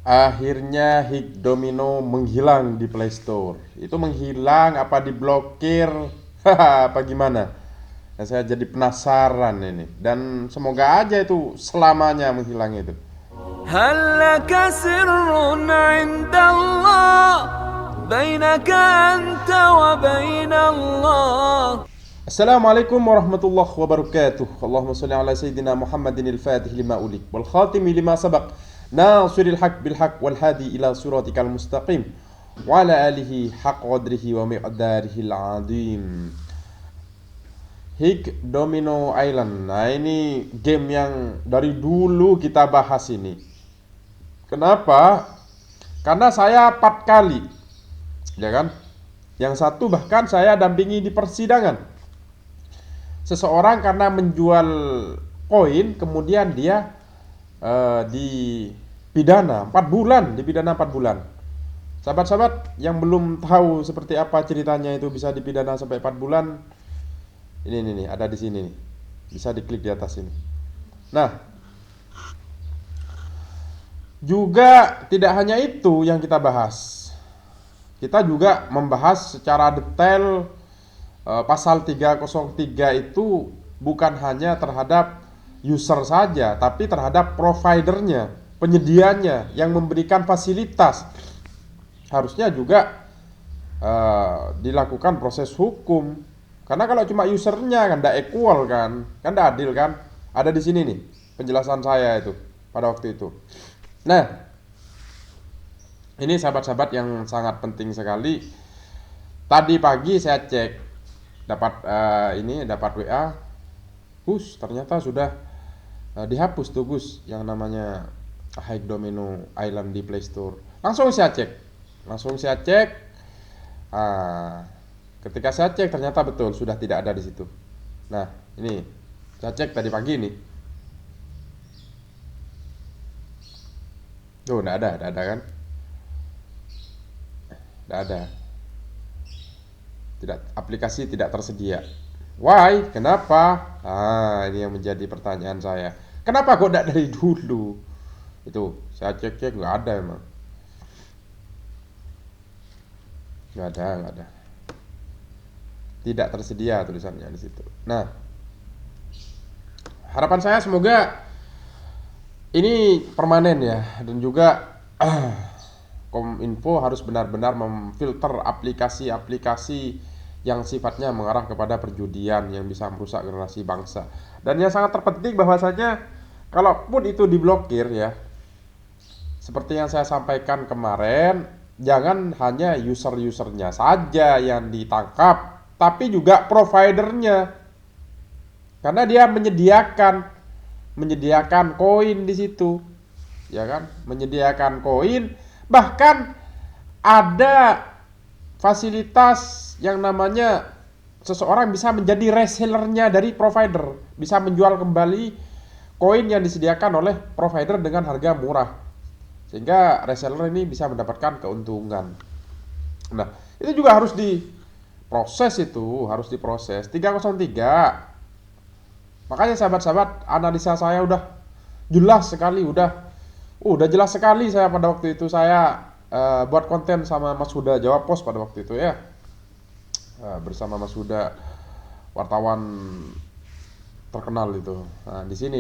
Akhirnya Hik Domino menghilang di Play Store. Itu menghilang apa diblokir? Haha, apa gimana? Nah, saya jadi penasaran ini. Dan semoga aja itu selamanya menghilang itu. هل لك سر عند الله بينك أنت وبين الله. Assalamualaikum warahmatullahi wabarakatuh. Allahumma salli ala sayyidina Muhammadin al-Fatih lima ulik wal khatimi lima sabaq nasiril haq bil haq wal hadi ila siratikal mustaqim wa ala alihi haq qadrihi wa miqdarihi al-azim. Hik Domino Island. Nah, ini game yang dari dulu kita bahas ini. Kenapa? Karena saya 4 kali, ya kan? Yang satu bahkan saya dampingi di persidangan. Seseorang karena menjual koin, kemudian dia dipidana 4 bulan, dipidana 4 bulan. Sahabat-sahabat yang belum tahu seperti apa ceritanya itu bisa dipidana sampai 4 bulan, ini nih, ada di sini nih. Bisa diklik di atas ini. Nah, juga tidak hanya itu yang kita bahas. Kita juga membahas secara detail pasal 303 itu bukan hanya terhadap user saja, tapi terhadap providernya, penyedianya yang memberikan fasilitas. Harusnya juga dilakukan proses hukum. Karena kalau cuma usernya kan tidak equal kan tidak adil kan. Ada di sini nih penjelasan saya itu pada waktu itu. Nah, ini sahabat-sahabat yang sangat penting sekali. Tadi pagi saya cek dapat dapat WA, Gus, ternyata sudah dihapus tuh Gus yang namanya Hik Domino Island di Play Store. Langsung saya cek. Ketika saya cek ternyata betul sudah tidak ada di situ. Nah, ini saya cek tadi pagi nih. Tuh, tidak ada kan? Tidak ada. Aplikasi tidak tersedia. Why? Kenapa? Ini yang menjadi pertanyaan saya. Kenapa kok tidak dari dulu? Itu saya cek nggak ada emang. Nggak ada. Tidak tersedia tulisannya di situ. Nah, harapan saya semoga ini permanen ya, dan juga Kominfo harus benar-benar memfilter aplikasi-aplikasi yang sifatnya mengarah kepada perjudian yang bisa merusak generasi bangsa. Dan yang sangat terpenting bahwasanya kalaupun itu diblokir ya, seperti yang saya sampaikan kemarin, jangan hanya user-usernya saja yang ditangkap, tapi juga providernya. Karena dia menyediakan koin di situ. Ya kan? Menyediakan koin, bahkan ada fasilitas yang namanya seseorang bisa menjadi resellernya dari provider, bisa menjual kembali koin yang disediakan oleh provider dengan harga murah, sehingga reseller ini bisa mendapatkan keuntungan. Nah, itu juga harus diproses, 303. Makanya sahabat-sahabat, analisa saya udah jelas sekali, udah jelas sekali saya pada waktu itu saya buat konten sama Mas Huda Jawab Pos pada waktu itu ya. Bersama Mas Huda, wartawan terkenal itu. Nah, di sini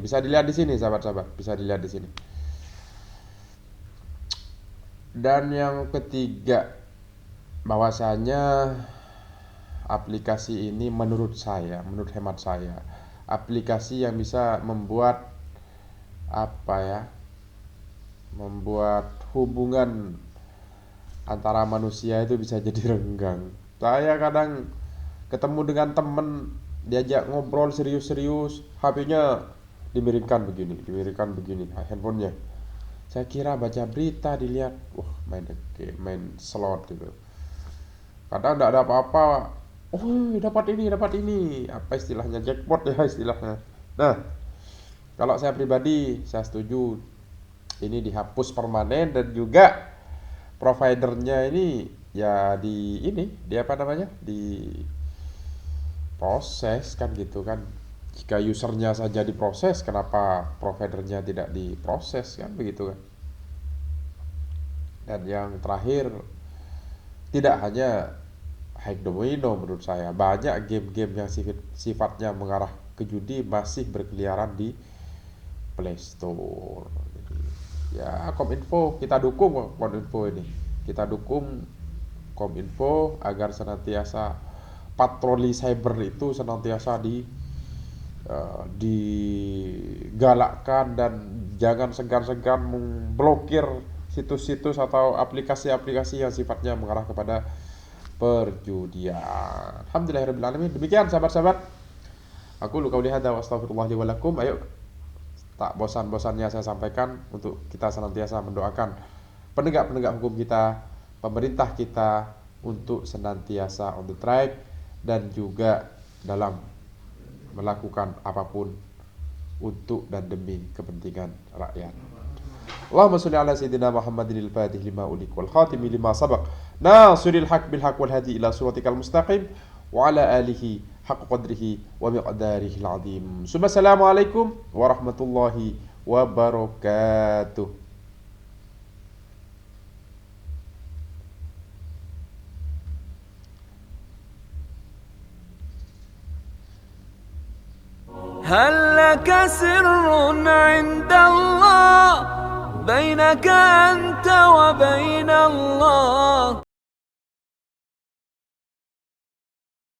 bisa dilihat di sini sahabat-sahabat, bisa dilihat di sini. Dan yang ketiga, bahwasanya aplikasi ini menurut hemat saya, aplikasi yang bisa membuat membuat hubungan antara manusia itu bisa jadi renggang. Saya kadang ketemu dengan temen, diajak ngobrol serius-serius, HP-nya dimiringkan begini handphonenya. Saya kira baca berita, dilihat, main game, main slot gitu. Kadang tidak ada apa-apa, dapat ini, apa istilahnya, jackpot ya istilahnya. Nah, kalau saya pribadi, saya setuju ini dihapus permanen, dan juga providernya ini ya diproses kan gitu kan. Jika usernya saja diproses, kenapa providernya tidak diproses kan begitu kan. Dan yang terakhir, tidak hanya Hack Domino menurut saya, banyak game-game yang sifatnya mengarah ke judi masih berkeliaran di Play Store. Jadi, ya Kominfo, kita dukung Kominfo ini. Kita dukung Kominfo agar senantiasa patroli cyber itu senantiasa digalakkan dan jangan segan-segan memblokir situs-situs atau aplikasi-aplikasi yang sifatnya mengarah kepada perjudian. Alhamdulillahirrahmanirrahim. Demikian sahabat-sahabat, aku qauli hadza wa astaghfirullah li wa lakum. Ayo, tak bosan-bosannya saya sampaikan untuk kita senantiasa mendoakan penegak-penegak hukum kita, pemerintah kita untuk senantiasa on the track dan juga dalam melakukan apapun untuk dan demi kepentingan rakyat. Allahumma sholli ala sayyidina Muhammadin al-fatih lima ulik wal khatimi lima sabaq nasiril haq bil haq wal hadi ila siratikal mustaqim wa ala alihi haqq qadrihi wa miqdarihi al-azim. Assalamualaikum warahmatullahi wabarakatuh. هل لك سر عند الله بينك أنت وبين الله